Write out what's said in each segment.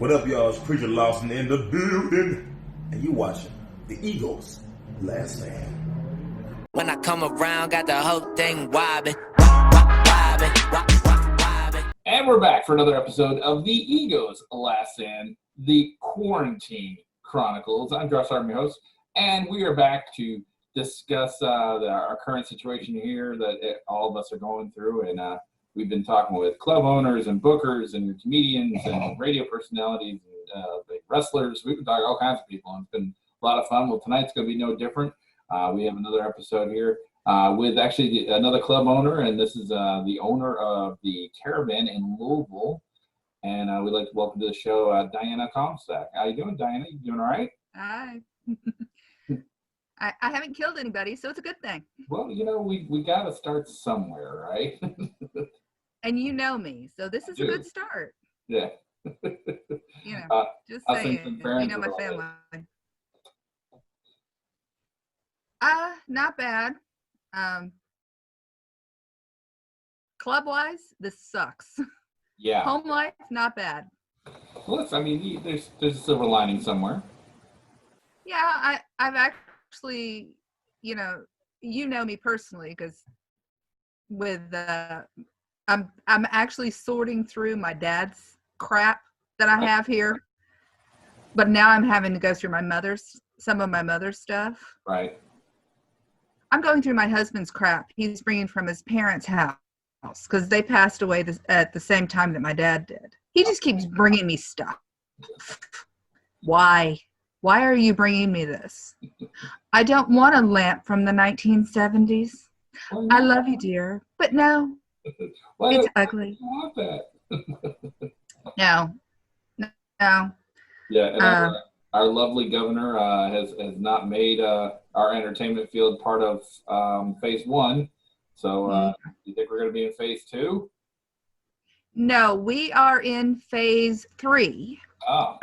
What up, y'all? It's Preacher Lawson in the building. And you watching the Eagles Last Stand. When I come around, got the whole thing wobbing, wobbing. And we're back for another episode of the Eagles Last Stand, the Quarantine Chronicles. I'm Josh Sardam, your host, and we are back to discuss our current situation here that all of us are going through. And we've been talking with club owners and bookers and comedians and radio personalities and wrestlers. We've been talking to all kinds of people, and it's been a lot of fun. Well, tonight's going to be no different. We have another episode here with actually another club owner, and this is the owner of the Caravan in Louisville. And we'd like to welcome to the show Dianne Comstock. How you doing, Dianne? You doing all right? Hi. I haven't killed anybody, so it's a good thing. Well, you know, we got to start somewhere, right? And you know me, so this is a good start. Yeah. You know, just saying. You know my family. Not bad. Club-wise, this sucks. Yeah. Home life, not bad. Well, I mean, there's a silver lining somewhere. Yeah, I've actually, you know me personally, because with I'm actually sorting through my dad's crap that I have here, but now I'm having to go through some of my mother's stuff. Right. I'm going through my husband's crap. He's bringing from his parents' house because they passed away at the same time that my dad did. He just keeps bringing me stuff. Why? Why are you bringing me this? I don't want a lamp from the 1970s. Well, I love you, dear, but no, it's ugly. I want that. No. Yeah, and our lovely governor has not made our entertainment field part of phase one. So you think we're going to be in phase two? No, we are in phase 3. Oh.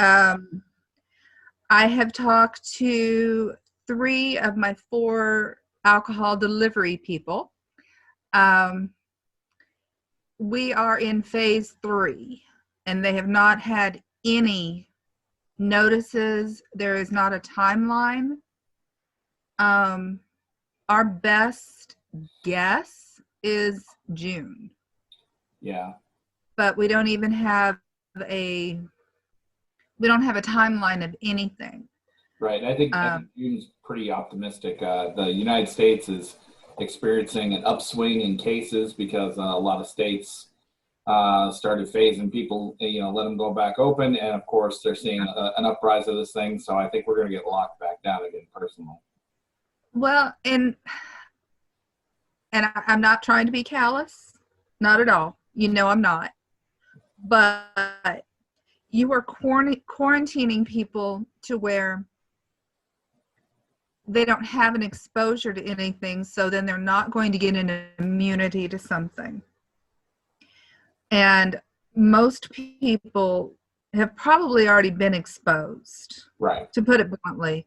I have talked to 3 of my 4 alcohol delivery people. We are in phase 3, and they have not had any notices. There is not a timeline. Our best guess is June. Yeah. But we don't even have a timeline of anything. Right. I think June's pretty optimistic. The United States is experiencing an upswing in cases because a lot of states started phasing people, let them go back open. And of course, they're seeing an uprise of this thing. So I think we're going to get locked back down again personally. Well, and I'm not trying to be callous. Not at all. I'm not. But you are quarantining people to where they don't have an exposure to anything, so then they're not going to get an immunity to something. And most people have probably already been exposed. Right. To put it bluntly.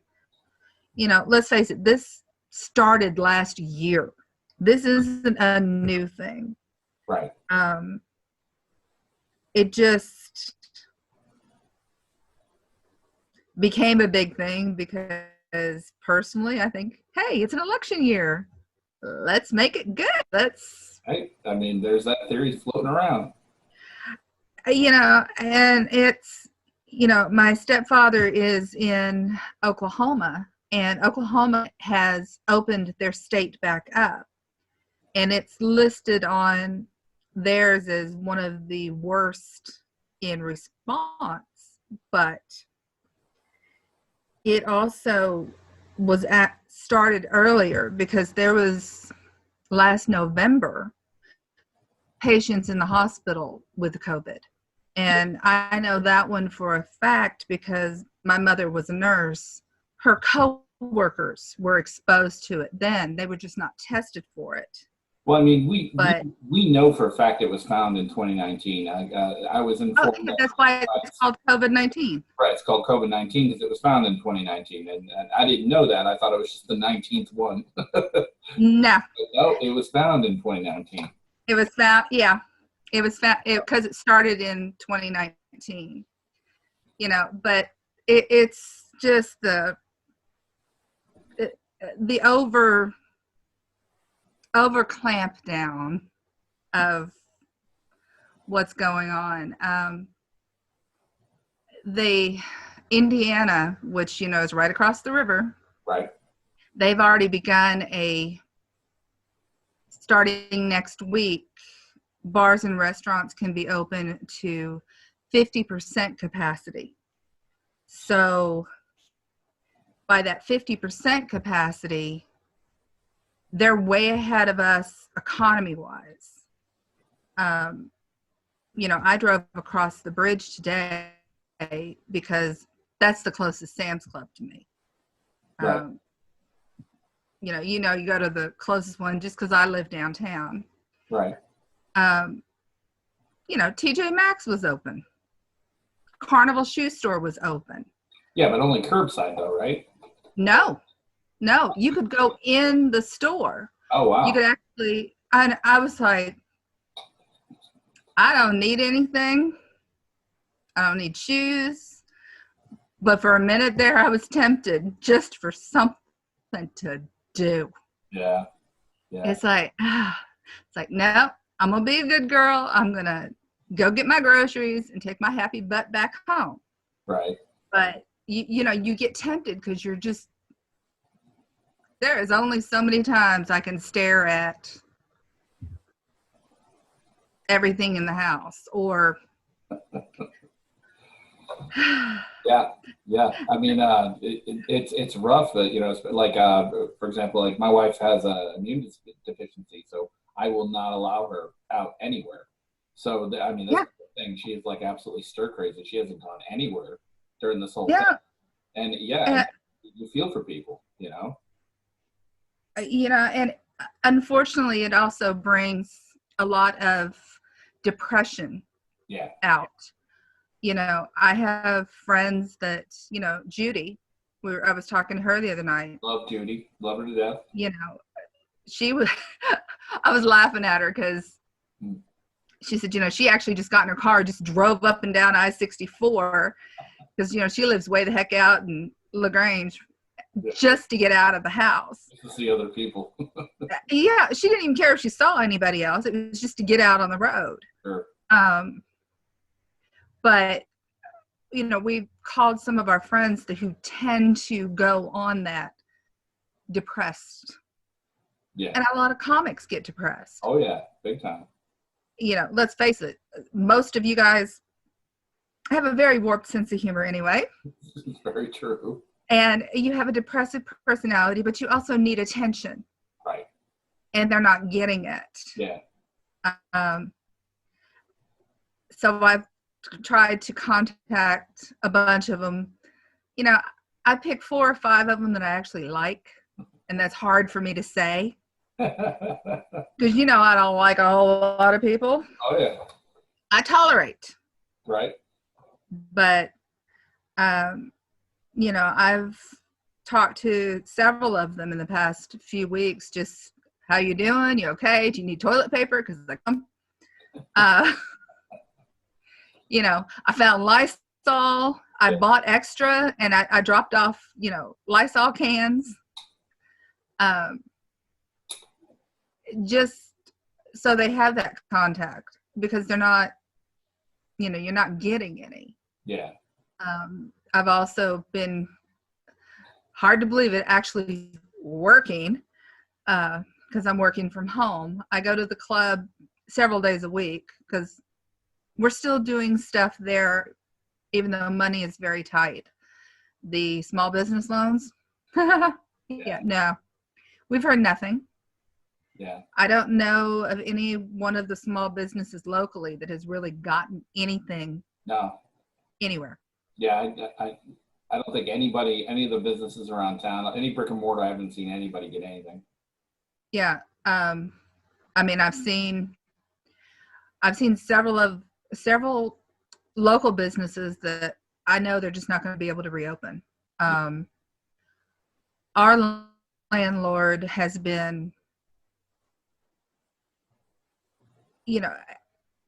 Let's face it, this started last year. This isn't a new thing. Right. It just became a big thing because personally I think, hey, it's an election year. Let's make it good. Hey, I mean, there's that theory floating around. And it's, my stepfather is in Oklahoma, and Oklahoma has opened their state back up. And it's listed on theirs as one of the worst in response, but it also was started earlier because there was last November patients in the hospital with COVID. And I know that one for a fact because my mother was a nurse. Her co-workers were exposed to it then. They were just not tested for it. Well, I mean, we know for a fact it was found in 2019. I was informed. Oh, that's why it's called COVID-19. Right, it's called COVID-19 because it was found in 2019, and I didn't know that. I thought it was just the 19th one. No. No, it was found in 2019. It was found, yeah. It was found because it started in 2019. but it's just the over clamp down of what's going on. The Indiana, which is right across the river, Right. they've already begun starting next week, bars and restaurants can be open to 50% capacity. So by that 50% capacity, they're way ahead of us economy-wise. I drove across the bridge today because that's the closest Sam's Club to me. Right. You go to the closest one just because I live downtown. Right. TJ Maxx was open. Carnival Shoe Store was open. Yeah, but only curbside though, right? No, you could go in the store. Oh, wow. You could actually, and I was like, I don't need anything. I don't need shoes. But for a minute there, I was tempted just for something to do. Yeah. It's like, no, I'm going to be a good girl. I'm going to go get my groceries and take my happy butt back home. Right. But, you get tempted because you're just, there is only so many times I can stare at everything in the house or Yeah. I mean, it's rough that, like, for example, like my wife has an immune deficiency, so I will not allow her out anywhere. So, I mean, that's the thing. She is like absolutely stir crazy. She hasn't gone anywhere during this whole thing. And you feel for people, and unfortunately, it also brings a lot of depression out. I have friends that, Judy, I was talking to her the other night. Love Judy. Love her to death. She was, I was laughing at her because she said, she actually just got in her car, just drove up and down I-64 because, she lives way the heck out in LaGrange just to get out of the house. To see other people. Yeah, she didn't even care if she saw anybody else. It was just to get out on the road. Sure. But, we've called some of our friends who tend to go on that depressed. Yeah. And a lot of comics get depressed. Oh, yeah. Big time. Let's face it. Most of you guys have a very warped sense of humor anyway. It's very true. And you have a depressive personality, but you also need attention. Right. And they're not getting it. Yeah. So I've tried to contact a bunch of them. I pick 4 or 5 of them that I actually like, and that's hard for me to say because I don't like a whole lot of people. Oh yeah. I tolerate. Right. But I've talked to several of them in the past few weeks. Just, how you doing? You okay? Do you need toilet paper? Because I found Lysol. I bought extra, and I dropped off, Lysol cans. Just so they have that contact because they're not, you're not getting any. Yeah. I've also been, hard to believe it, actually working because I'm working from home. I go to the club several days a week because we're still doing stuff there, even though money is very tight. The small business loans, no, we've heard nothing. Yeah. I don't know of any one of the small businesses locally that has really gotten anything. No. Anywhere. Yeah, I don't think any of the businesses around town, any brick and mortar, I haven't seen anybody get anything. Yeah. I mean, I've seen several local businesses that I know they're just not going to be able to reopen. Our landlord has been, and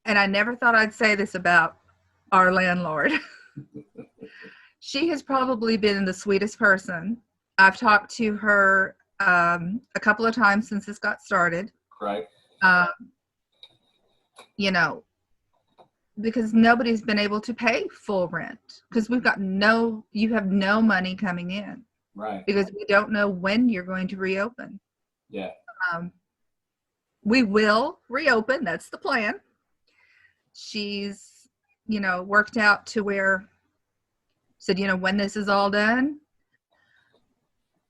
I never thought I'd say this about our landlord, She has probably been the sweetest person. I've talked to her a couple of times since this got started. Right. You know, because nobody's been able to pay full rent because you have no money coming in. Right. Because we don't know when you're going to reopen. Yeah. We will reopen. That's the plan. She's, worked out to where, said, when this is all done,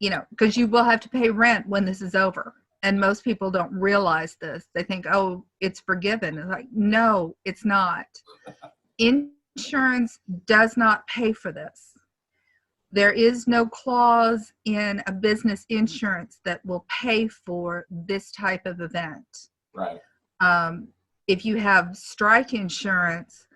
because you will have to pay rent when this is over. And most people don't realize this. They think, oh, it's forgiven. It's like, no, it's not. Insurance does not pay for this. There is no clause in a business insurance that will pay for this type of event. Right. If you have strike insurance,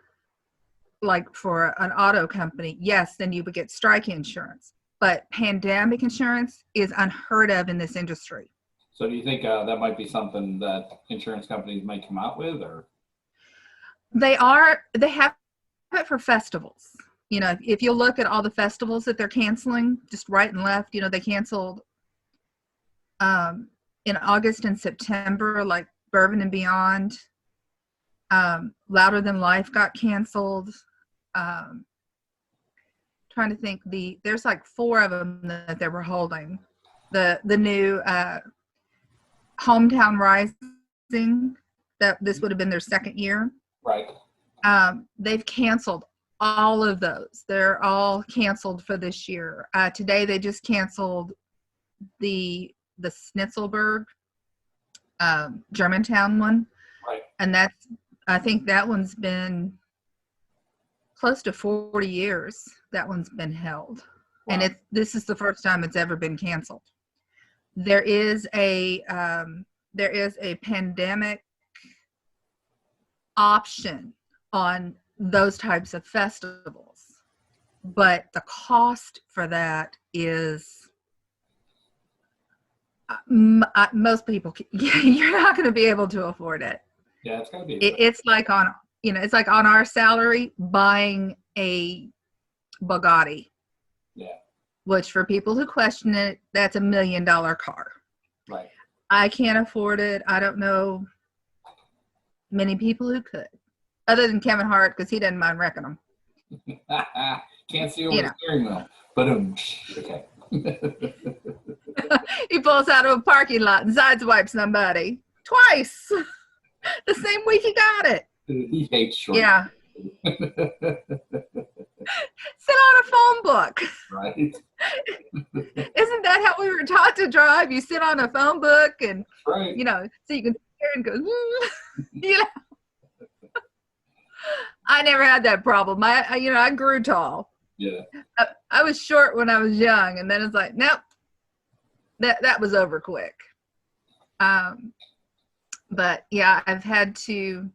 like for an auto company, yes, then you would get strike insurance. But pandemic insurance is unheard of in this industry. So do you think that might be something that insurance companies might come out with, or? They have it for festivals. If you look at all the festivals that they're canceling, just right and left, they canceled in August and September, like Bourbon and Beyond. Louder Than Life got canceled. Trying to think, there's like 4 of them that they were holding. The new Hometown Rising, that this would have been their second year. Right. They've canceled all of those. They're all canceled for this year. Today they just canceled the Snitzelberg Germantown one. Right. And I think that one's been close to 40 years that one's been held. Wow. And this is the first time it's ever been canceled. There is a pandemic option on those types of festivals, but the cost for that is most people you're not going to be able to afford it. Yeah, it's going to be. It's like on our salary buying a Bugatti. Yeah. Which for people who question it, that's $1 million car. Right. I can't afford it. I don't know many people who could, other than Kevin Hart, because he doesn't mind wrecking them. Can't see over the steering wheel. But okay. He pulls out of a parking lot and sideswipes somebody twice. The same week he got it. He hates short. Yeah. Sit on a phone book. Right. Isn't that how we were taught to drive? You sit on a phone book and, right. So you can hear and go, I never had that problem. I grew tall. Yeah. I was short when I was young, and then it's like, nope, that was over quick. But yeah, I've had to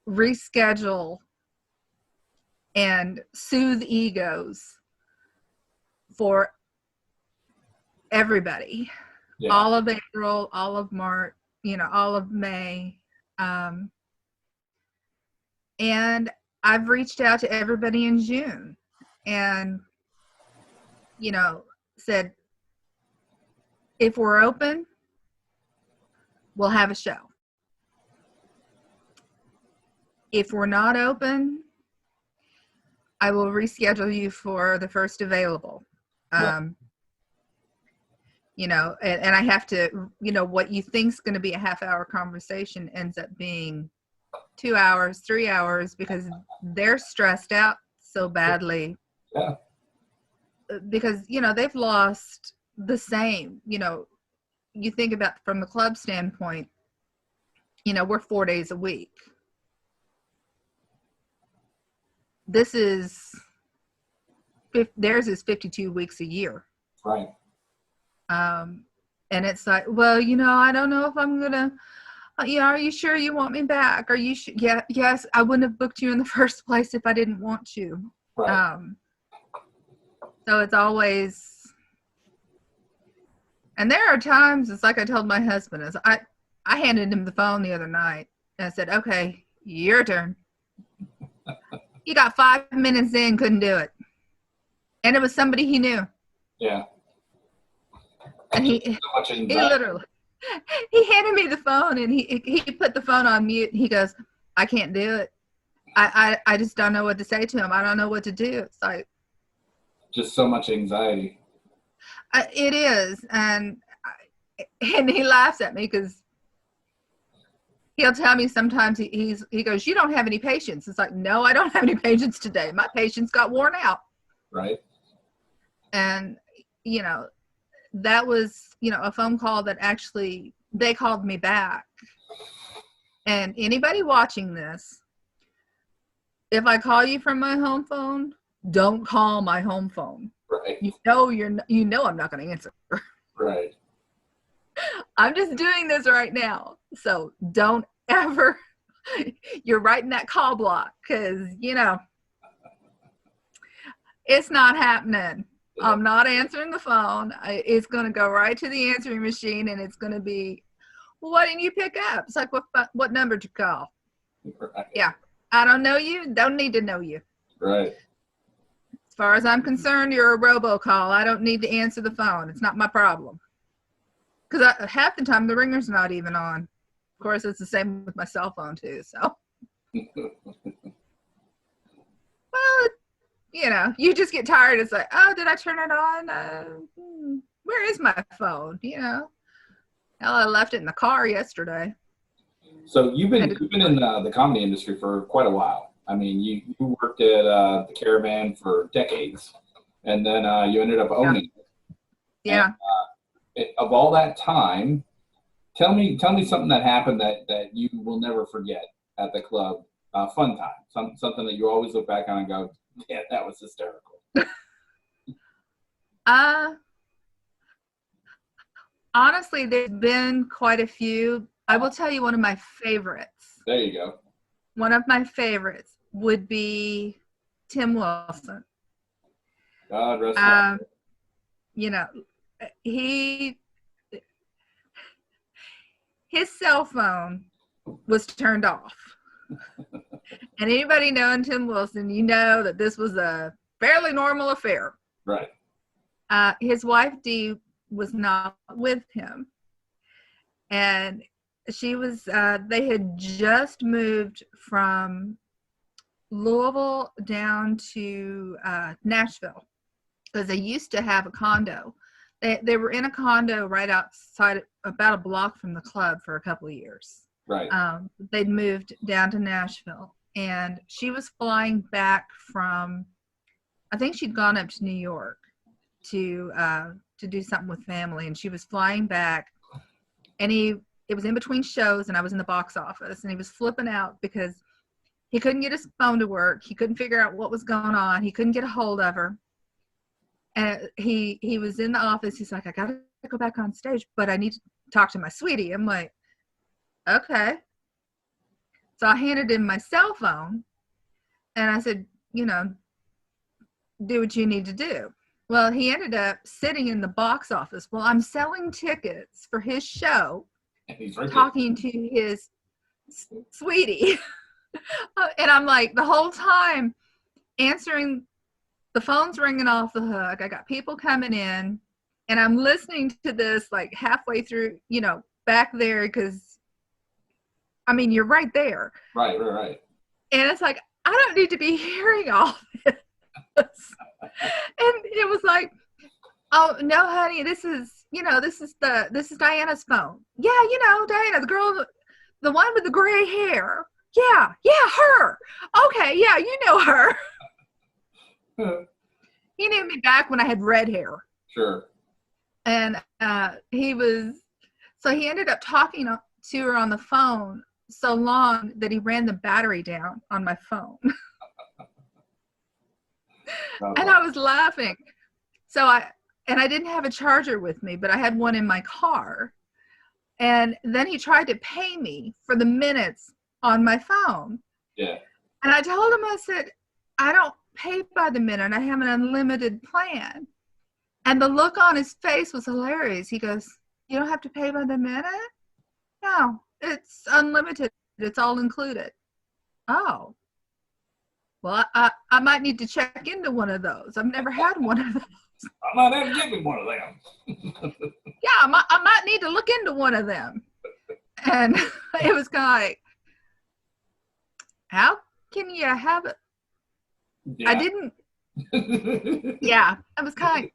reschedule and soothe egos for everybody. Yeah. All of April, all of March, all of May. And I've reached out to everybody in June and, said, if we're open, we'll have a show. If we're not open, I will reschedule you for the first available. Yeah. And I have to, what you think is going to be a half-hour conversation ends up being 2 hours, 3 hours, because they're stressed out so badly. Yeah. Because, they've lost the same, you think about from the club standpoint, we're 4 days a week. Theirs is 52 weeks a year. Right. And it's like, well, I don't know if I'm going to, are you sure you want me back? Are you sure? Yeah, yes, I wouldn't have booked you in the first place if I didn't want you. Right. So it's always, and there are times, it's like I told my husband, I handed him the phone the other night and I said, okay, your turn. You got 5 minutes in, couldn't do it. And it was somebody he knew. Yeah. And he So much he anxiety. literally, he handed me the phone and he put the phone on mute. He goes, I can't do it. I just don't know what to say to him. I don't know what to do. It's like, Just so much anxiety. it is. And he laughs at me because he'll tell me sometimes he goes, you don't have any patience. It's like, no, I don't have any patience today. My patience got worn out. Right. And, you know, that was, you know, a phone call that actually they called me back. And anybody watching this, if I call you from my home phone, don't call my home phone. Right. You know I'm not going to answer. Right. I'm just doing this right now. So don't ever, you're writing that call block because, you know, it's not happening. Yeah. I'm not answering the phone. It's going to go right to the answering machine and it's going to be, well, why didn't you pick up? It's like, what number to call? Right. Yeah. I don't know you. Don't need to know you. Right. As far as I'm concerned, you're a robocall. I don't need to answer the phone. It's not my problem. Because half the time the ringer's not even on. Of course, it's the same with my cell phone too. So, well, you know, you just get tired. It's like, oh, did I turn it on? Where is my phone? You know, hell, I left it in the car yesterday. So you've been in the comedy industry for quite a while. I mean, you worked at the Caravan for decades, and then you ended up owning it. Yeah. And, of all that time, tell me something that happened that you will never forget at the club. Fun time, something that you always look back on and go, yeah, that was hysterical. Honestly, there's been quite a few. I will tell you one of my favorites. There you go. One of my favorites would be Tim Wilson. God rest his soul. You know, his cell phone was turned off. And anybody knowing Tim Wilson, you know that this was a fairly normal affair. Right. His wife Dee was not with him, and she was. They had just moved from Louisville down to Nashville because they used to have a condo. They were in a condo right outside, about a block from the club for a couple of years. Right. They'd moved down to Nashville, and she was flying back from, I think she'd gone up to New York to do something with family, and she was flying back, and it was in between shows, and I was in the box office, and he was flipping out because he couldn't get his phone to work. He couldn't figure out what was going on. He couldn't get a hold of her. And he was in the office. He's like, I got to go back on stage, but I need to talk to my sweetie. I'm like, okay. So I handed him my cell phone, and I said, you know, do what you need to do. Well, he ended up sitting in the box office while I'm selling tickets for his show, And he's right talking to his sweetie. And I'm like, the whole time answering, the phone's ringing off the hook. I got people coming in, and I'm listening to this like halfway through, you know, back there, because, I mean, you're right there. Right. And it's like, I don't need to be hearing all this. And it was like, oh, no, honey, this is Diana's phone. Yeah, you know, Diana, the girl, the one with the gray hair. Yeah, her. Okay, yeah, you know her. He knew me back when I had red hair. Sure. And he ended up talking to her on the phone so long that he ran the battery down on my phone. And I was laughing. So I didn't have a charger with me, but I had one in my car. And then he tried to pay me for the minutes on my phone. Yeah. And I told him, I said, I don't pay by the minute. I have an unlimited plan. And the look on his face was hilarious. He goes, you don't have to pay by the minute? No, it's unlimited. It's all included. Oh. Well, I might need to check into one of those. I've never had one of those. I might have to give me one of them. Yeah, I might need to look into one of them. And it was kind of like, how can you have it? Yeah. I didn't. Yeah, I was kind of like,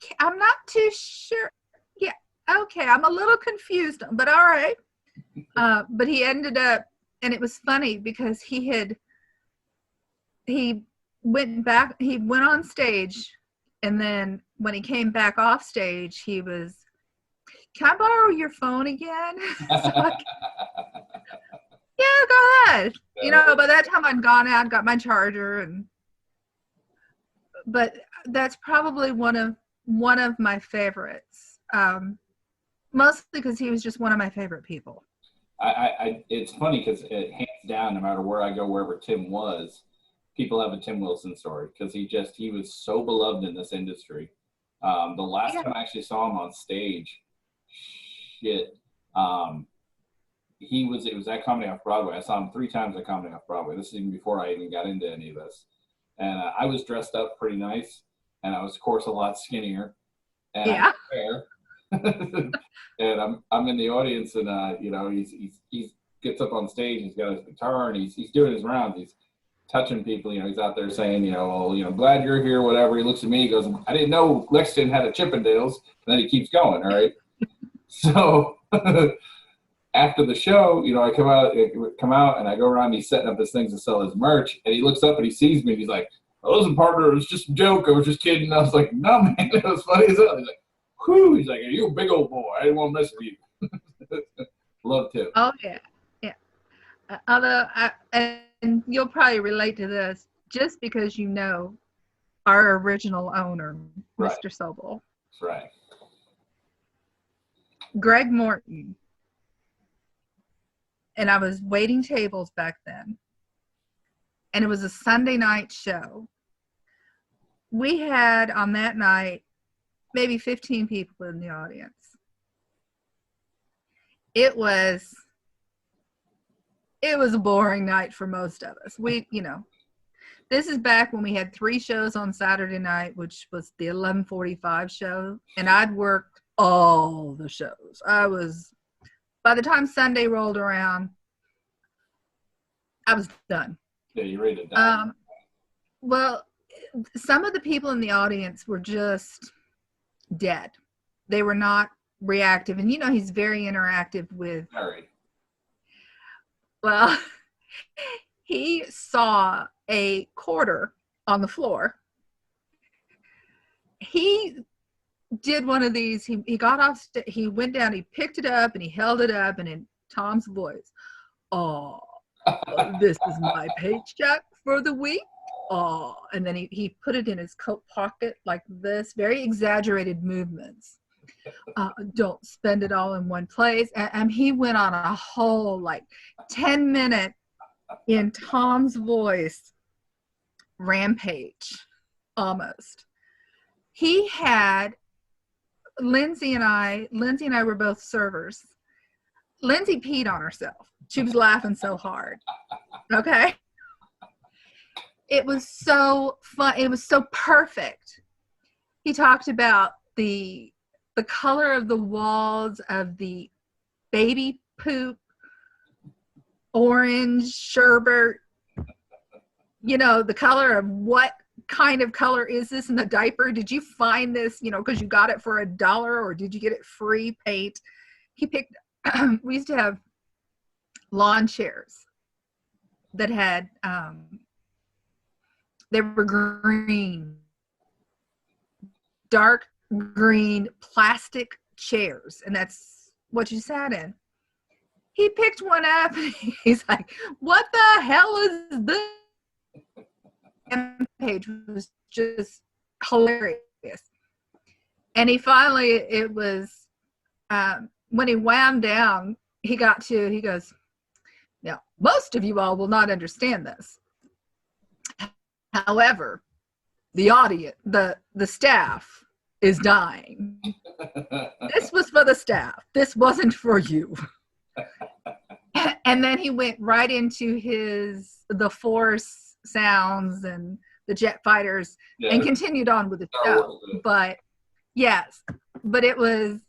okay, I'm not too sure. Yeah, okay, I'm a little confused, but all right. But he ended up, and it was funny because he went on stage, and then when he came back off stage, he was, can I borrow your phone again? So yeah, go ahead. You know, by that time I'd gone out, got my charger, but that's probably one of my favorites. Mostly because he was just one of my favorite people. It's funny because hands down, no matter where I go, wherever Tim was, people have a Tim Wilson story because he was so beloved in this industry. The last time I actually saw him on stage, it was at Comedy Off Broadway. I saw him 3 times at Comedy Off Broadway. This is even before I even got into any of this. And I was dressed up pretty nice, and I was, of course, a lot skinnier. And I was fair. And I'm in the audience, and you know, he gets up on stage. He's got his guitar, and he's doing his rounds. He's touching people. You know, he's out there saying, you know, oh, you know, glad you're here, whatever. He looks at me. He goes, I didn't know Lexington had a Chippendales. And then he keeps going. All right. So after the show, you know, I come out, and I go around. He's setting up his things to sell his merch, and he looks up and he sees me. And he's like, "Oh, listen, partner, it was just a joke. I was just kidding." And I was like, "No, man, it was funny as hell." He's like, "Whew." He's like, "You a big old boy. I didn't want to mess with you." Love Tim. Oh yeah, yeah. Although, and you'll probably relate to this, just because you know our original owner, Right. Mr. Sobel. That's right. Greg Morton. And I was waiting tables back then. And it was a Sunday night show. We had on that night maybe 15 people in the audience. It was a boring night for most of us. This is back when we had 3 shows on Saturday night, which was the 11:45 show, and I'd worked all the shows. By the time Sunday rolled around, I was done. Yeah, you ready to die. Well, some of the people in the audience were just dead. They were not reactive. And, you know, he's very interactive with... Very. Well, he saw a quarter on the floor. He did one of these. He got off, he went down, he picked it up, and he held it up, and in Tom's voice, "Oh, this is my paycheck for the week. Oh," and then he put it in his coat pocket like this, very exaggerated movements. "Don't spend it all in one place." And he went on a whole 10-minute in Tom's voice rampage, almost. He had Lindsay and I were both servers. Lindsay peed on herself. She was laughing so hard. Okay. It was so fun. It was so perfect. He talked about the color of the walls of the baby poop, orange sherbet, you know, the color of what kind of color is this in the diaper? Did you find this, you know, because you got it for $1, or did you get it free paint? He picked, we used to have lawn chairs that had, they were green, dark green plastic chairs, and that's what you sat in. He picked one up, and he's like, "What the hell is this?" Page was just hilarious. And he finally, it was, when he wound down, he goes, "Now, most of you all will not understand this. However, the audience, the staff is dying. This was for the staff. This wasn't for you." And then he went right into the force sounds and the jet fighters, Yeah. and continued on with the show. But yes, but it was,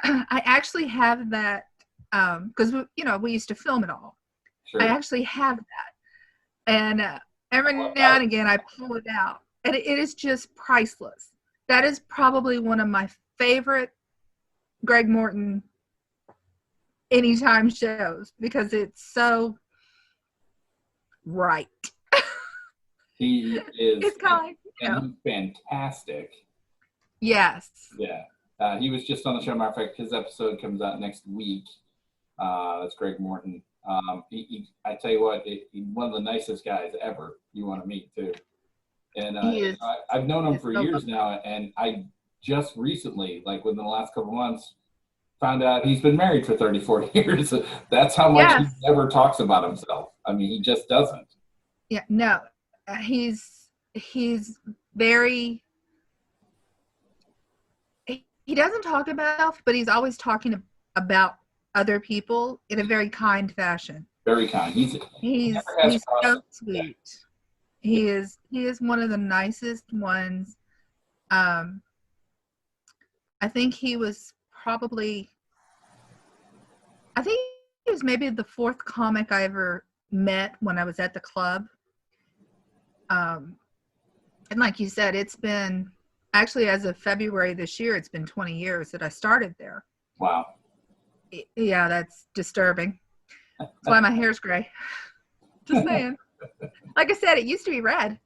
I actually have that, because, we used to film it all. Sure. I actually have that. And every now and again, I pull it out. And it is just priceless. That is probably one of my favorite Greg Morton anytime shows, because it's so right. He is It's kind of, he's fantastic. Yes. Yeah. He was just on the show. Matter of fact, his episode comes out next week. That's Greg Morton. I tell you what, he's one of the nicest guys ever you want to meet, too. And I've known him for years now, and I just recently, like within the last couple months, found out he's been married for 34 years. That's how much he never talks about himself. I mean, he just doesn't. Yeah, no. He's very, he doesn't talk about himself, but he's always talking about other people in a very kind fashion. Very kind. He's so sweet. He is one of the nicest ones. I think he was maybe the fourth comic I ever met when I was at the club. And like you said, it's been, actually as of February this year, it's been 20 years that I started there. Wow. Yeah, that's disturbing. That's why my hair's gray. Just saying. Like I said, it used to be red.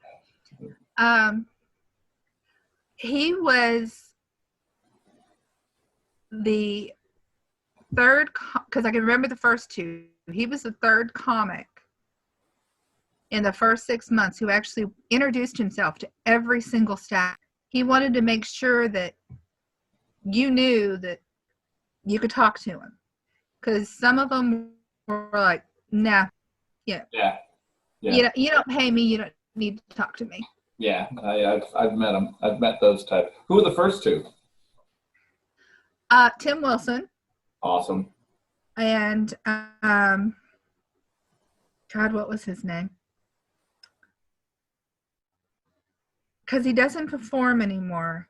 He was the third, because I can remember the first two. He was the third comic in the first 6 months who actually introduced himself to every single staff. He wanted to make sure that you knew that you could talk to him, because some of them were like, nah, Yeah. You don't pay me, you don't need to talk to me. Yeah, I've met them. I've met those type. Who were the first two? Tim Wilson. Awesome. And God, what was his name? Because he doesn't perform anymore.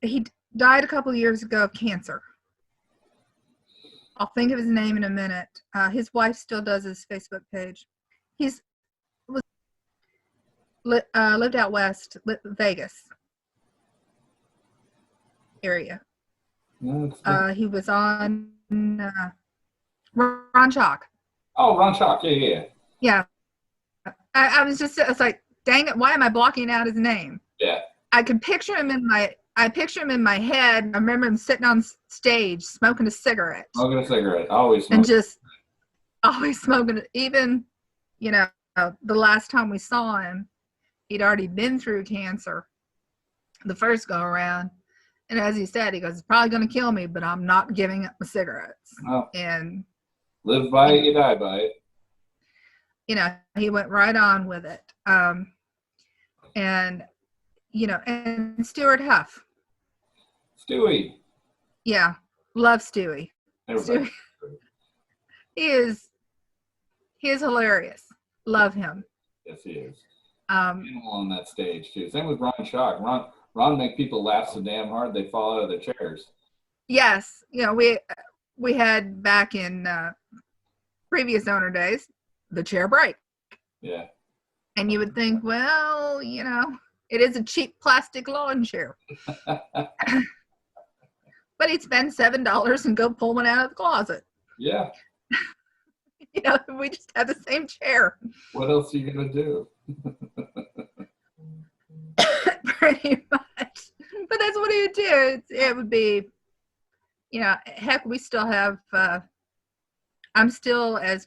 He died a couple of years ago of cancer. I'll think of his name in a minute. His wife still does his Facebook page. Lived out west, Vegas area. He was on Ron Chalk. Oh, Ron Chalk. Yeah. Yeah. I was like, dang it, why am I blocking out his name? Yeah. I could picture him in my head. I remember him sitting on stage smoking a cigarette. Always smoking. And just always smoking it. Even, the last time we saw him, he'd already been through cancer the first go around. And as he said, he goes, it's probably going to kill me, but I'm not giving up my cigarettes. Oh. And live by it, you die by it. He went right on with it. And Stuart Huff. Stewie. Yeah. Love Stewie. Stewie. He is hilarious. Love him. Yes, he is. Animal on that stage too. Same with Ron Chalk. Ron make people laugh so damn hard they fall out of their chairs. Yes, we had back in previous owner days the chair break. Yeah. And you would think, well, it is a cheap plastic lawn chair. But he'd spend $7 and go pull one out of the closet. Yeah. We just have the same chair. What else are you gonna do? Pretty much. But that's what he would do. It would be, heck, we still have, I'm still, and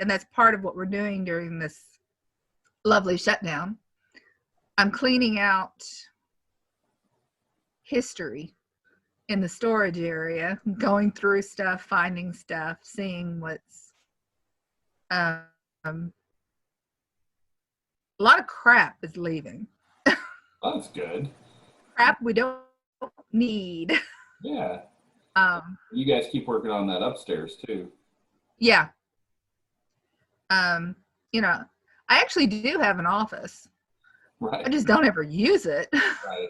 that's part of what we're doing during this lovely shutdown. I'm cleaning out history in the storage area, going through stuff, finding stuff, seeing what's, a lot of crap is leaving. That's good. Crap we don't need. Yeah. You guys keep working on that upstairs too. Yeah. You know, I actually do have an office. Right. I just don't ever use it. Right.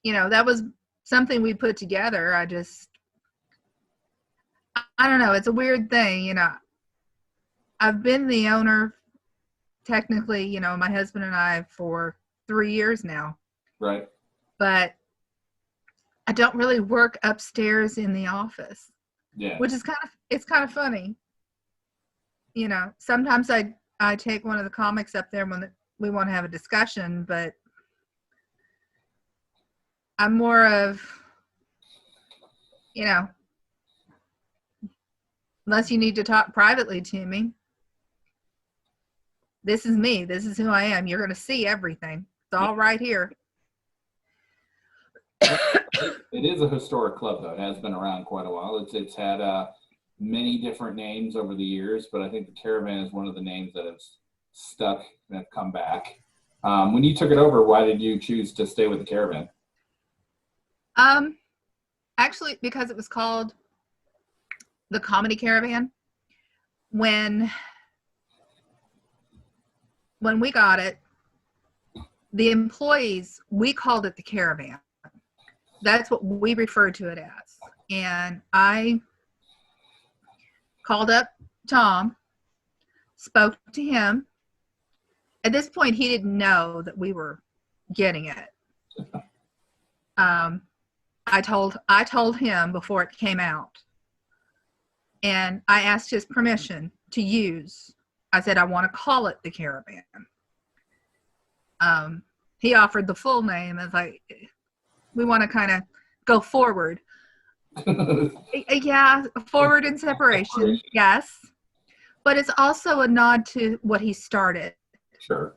You know, that was something we put together. I don't know. It's a weird thing. You know, I've been the owner technically, you know, my husband and I for 3 years now. Right. But I don't really work upstairs in the office. Yeah. Which is it's kind of funny. You know, sometimes I take one of the comics up there when we want to have a discussion, but I'm more of, you know, unless you need to talk privately to me, this is me. This is who I am. You're going to see everything. It's all right here. It is a historic club, though. It has been around quite a while. It's had many different names over the years, but I think the Caravan is one of the names that has stuck and have come back. When you took it over, why did you choose to stay with the Caravan? Actually, because it was called the Comedy Caravan. When we got it, the employees, we called it the Caravan. That's what we referred to it as. And I called up Tom, spoke to him. At this point, he didn't know that we were getting it. I told him before it came out, and I asked his permission to use. I said, I want to call it the Caravan. He offered the full name. As we want to kind of go forward. Yeah, forward in separation. Yes. But it's also a nod to what he started. Sure.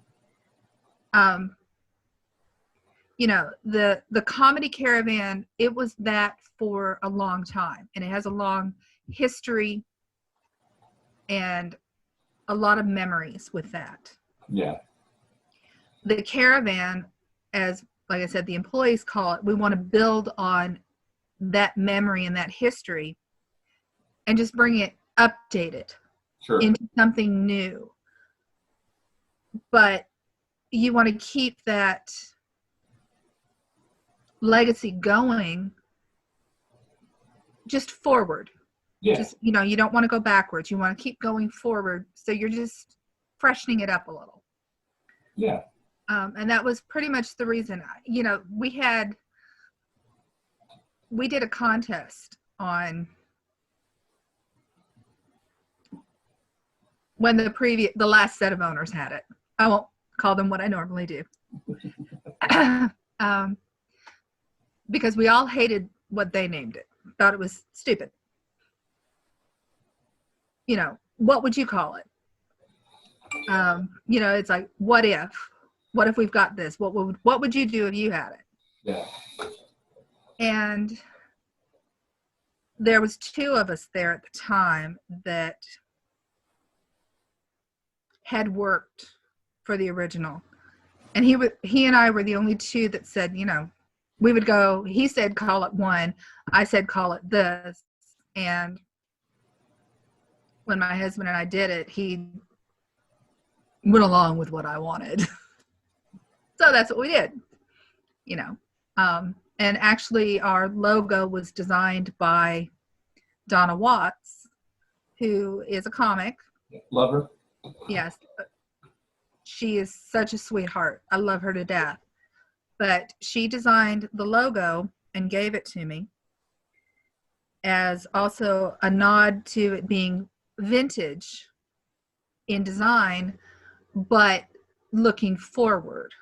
You know, the Comedy Caravan, it was that for a long time, and it has a long history and a lot of memories with that. Yeah. The Caravan, as like I said, the employees call it, we want to build on that memory and that history and just bring it, update it into something new. But you want to keep that legacy going just forward. Yeah. Just, you know, you don't want to go backwards. You want to keep going forward. So you're just freshening it up a little. Yeah. And that was pretty much the reason. You know, we did a contest on when the last set of owners had it. I won't call them what I normally do. Because we all hated what they named it. Thought it was stupid. You know, what would you call it? You know, it's like, what if? What if we've got this? What would you do if you had it? Yeah. And there was 2 of us there at the time that had worked for the original. And he and I were the only 2 that said, you know, we would go, he said, call it one. I said, call it this. And when my husband and I did it, he went along with what I wanted. So that's what we did, you know. And actually our logo was designed by Donna Watts, who is a comic. Love her. Yes. She is such a sweetheart. I love her to death. But she designed the logo and gave it to me as also a nod to it being vintage in design, but looking forward.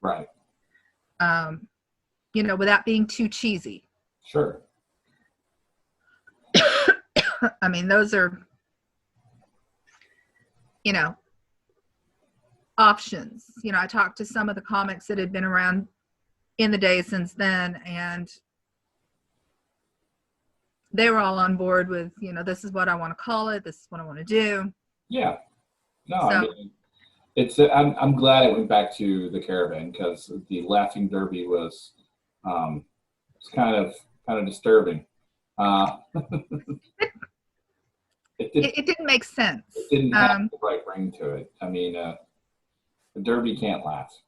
Right. You know, without being too cheesy. Sure. I mean, those are, you know, options. You know, I talked to some of the comics that had been around in the days since then, and they were all on board with, you know, this is what I want to call it. This is what I want to do. Yeah. No, So, I mean, I'm glad it went back to the Caravan, because the Laughing Derby was it's kind of disturbing. It didn't make sense. It didn't have the right ring to it. I mean, the Derby can't last.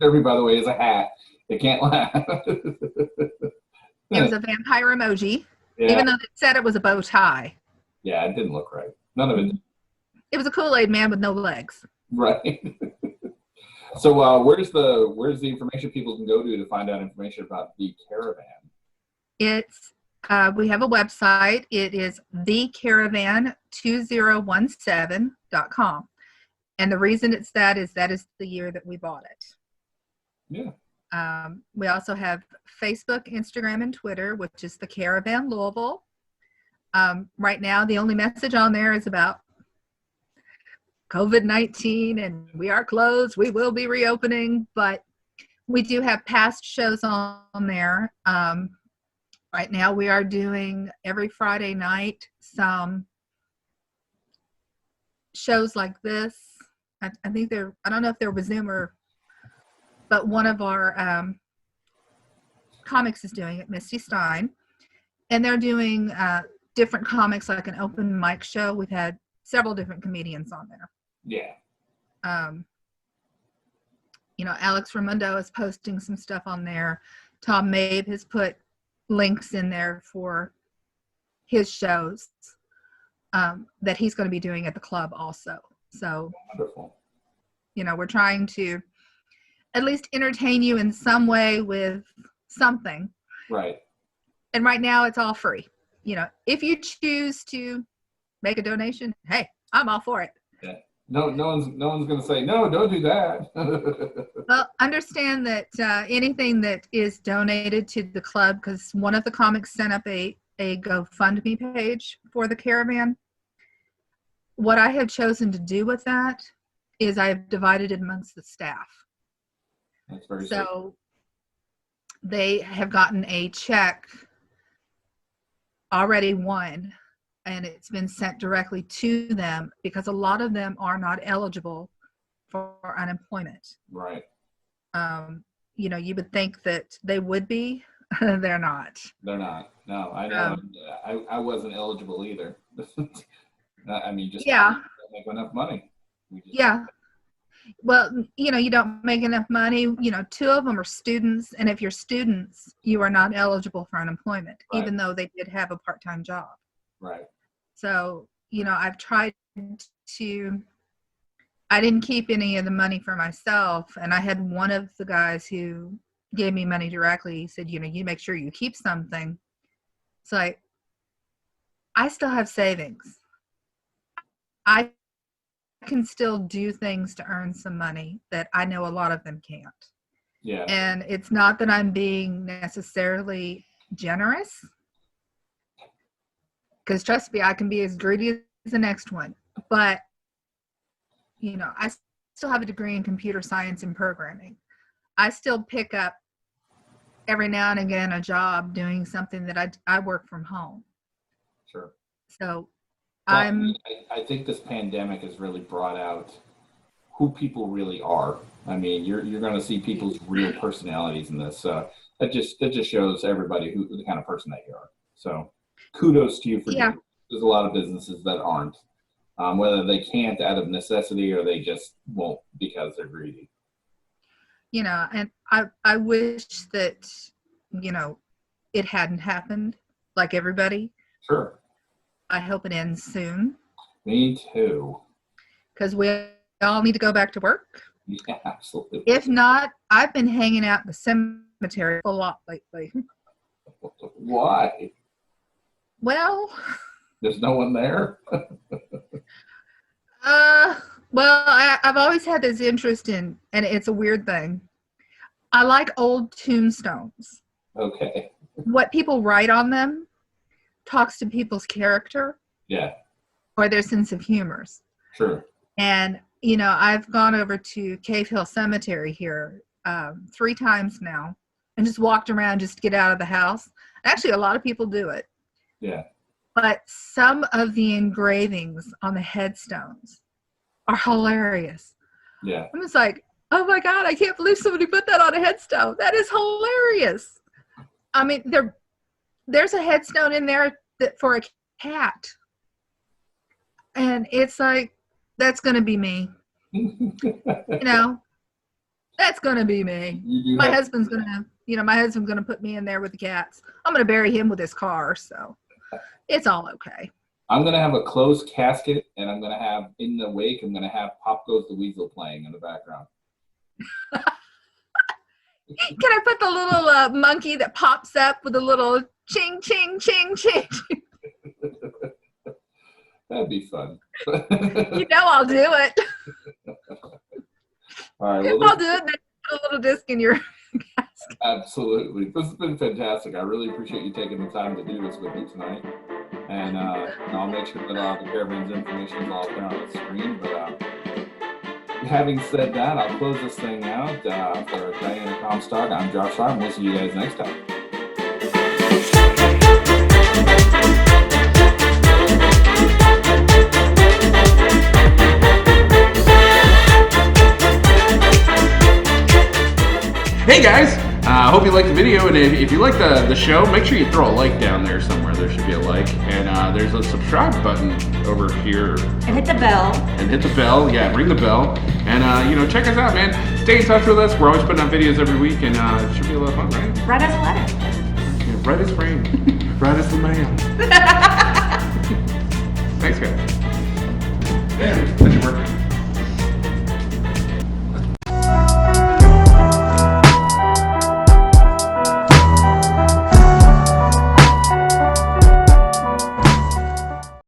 Derby, by the way, is a hat. It can't last. It was a vampire emoji, Yeah. even though they said it was a bow tie. Yeah, it didn't look right. None of it. It was a Kool-Aid man with no legs. Right. So where's the information people can go to find out information about the Caravan? It's we have a website. It is thecaravan2017.com. And the reason it's that is the year that we bought it. Yeah. We also have Facebook, Instagram, and Twitter, which is the Caravan Louisville. Right now, the only message on there is about COVID-19, and we are closed. We will be reopening, but we do have past shows on there. Right now, we are doing every Friday night some shows like this. I think I don't know if they're with Zoom but one of our comics is doing it, Misty Stein, and they're doing different comics, like an open mic show. We've had several different comedians on there. Yeah. Alex Ramundo is posting some stuff on there. Tom Mabe has put links in there for his shows that he's going to be doing at the club also. So, wonderful. We're trying to at least entertain you in some way with something. Right. And right now it's all free. If you choose to make a donation, hey, I'm all for it. Yeah. No one's going to say, no, don't do that. Well, understand that anything that is donated to the club, because one of the comics sent up a GoFundMe page for the Caravan. What I have chosen to do with that is I've divided it amongst the staff. That's very so they have gotten a check already, one, and it's been sent directly to them because a lot of them are not eligible for unemployment. Right. You would think that they would be. They're not. They're not. No, I know. I wasn't eligible either. I mean, just don't make enough money. Yeah. Well, you don't make enough money. Two of them are students, and if you're students, you are not eligible for unemployment, right. even though they did have a part-time job. Right. So, I've tried to, I didn't keep any of the money for myself, and I had one of the guys who gave me money directly. He said, you make sure you keep something. So I still have savings. I can still do things to earn some money that I know a lot of them can't. Yeah. And it's not that I'm being necessarily generous, because trust me, I can be as greedy as the next one. But, I still have a degree in computer science and programming. I still pick up every now and again a job doing something that I work from home. Sure. So I think this pandemic has really brought out who people really are. I mean, you're going to see people's real personalities in this. That just shows everybody who the kind of person that you are. So kudos to you for doing it. There's a lot of businesses that aren't, whether they can't out of necessity or they just won't because they're greedy. And I wish that, it hadn't happened like everybody. Sure. I hope it ends soon. Me too. Because we all need to go back to work. Yeah, absolutely. If not, I've been hanging out in the cemetery a lot lately. Why? Well, there's no one there. Well, I've always had this interest in, and it's a weird thing, I like old tombstones. Okay. What people write on them talks to people's character. Yeah. Or their sense of humor. Sure. And, I've gone over to Cave Hill Cemetery here 3 times now and just walked around just to get out of the house. Actually, a lot of people do it. Yeah. But some of the engravings on the headstones are hilarious. Yeah. I'm just like, oh my God, I can't believe somebody put that on a headstone. That is hilarious. I mean, there's a headstone in there that for a cat. And it's like, that's going to be me. That's going to be me. My husband's going to put me in there with the cats. I'm going to bury him with his car. So it's all okay. I'm going to have a closed casket, and I'm going to have, in the wake, I'm going to have Pop Goes the Weasel playing in the background. Can I put the little monkey that pops up with a little ching, ching, ching, ching? That'd be fun. I'll do it. All right. Well, I'll do it. Then put a little disc in your casket. Absolutely. This has been fantastic. I really appreciate you taking the time to do this with me tonight. And I'll make sure that the Caravan's information is all there on the screen. But having said that, I'll close this thing out. For Dianne Comstock, I'm Josh Sardam. We'll see you guys next time. Hey guys, I hope you liked the video, and if you like the show, make sure you throw a like down there somewhere. There should be a like, and there's a subscribe button over here. And hit the bell. Yeah, ring the bell, and check us out, man. Stay in touch with us. We're always putting out videos every week, and it should be a lot of fun, right? Write us a letter. Yeah, write us rain. Write us the mail. Thanks, guys. That should work.